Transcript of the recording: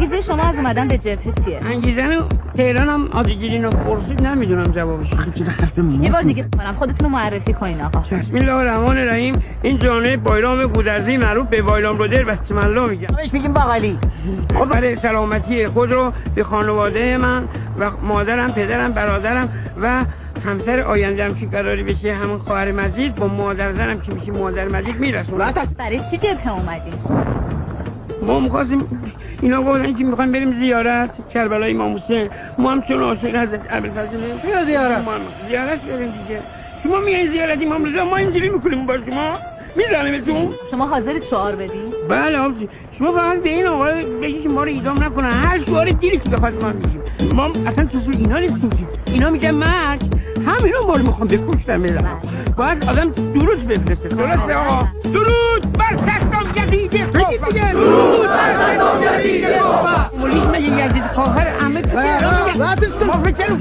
انگیزه شما از اومدن به جبهه چیه؟ انگیزه تهران هم آزگیرین رو پرسید نمیدونم جوابش. یه بار دیگه کنم خودتون رو معرفی کنین آقا. بسم الله الرحمن الرحیم. این جانب بایرام گودرزی معروف به بایرام رودر بسم الله میگم. بهش میگیم باقالی. خب برای سلامتی خود رو به خانواده من و مادرم، پدرم، برادرم و همسر آینده‌ام که قراری بشه همون خواهر مجید با مادر زنم که میشه مادر مجید میرسونم. برای چی جبهه اومدین؟ ما می‌خواستیم اینا گفتن که می‌خوایم بریم زیارت کربلای امام حسین. ما هم چون عاشق حضرت ابوالفضل چرا زیارت؟ زیارت بریم دیگه. شما میایین زیارت امام رضا ما اینجوری می‌کنیم با شما. می‌ذارمتون. شما حاضرید شعار بدین؟ بله آبجی. شما فقط به این آقا بگید که ما رو اعدام نکنن. هر شعار دیری که بخواد ما میگیم. ما اصلا تو اینا نیستیم که. اینا میگن مرگ همینا ما رو میخوام بکشتن بزنن. باید آدم درود بفرسته. درسته آقا. درود بر صدام جدید بگید دیگه. درود بر صدام جدید پولیس مگه یزید کافر همه ما فکر کنیم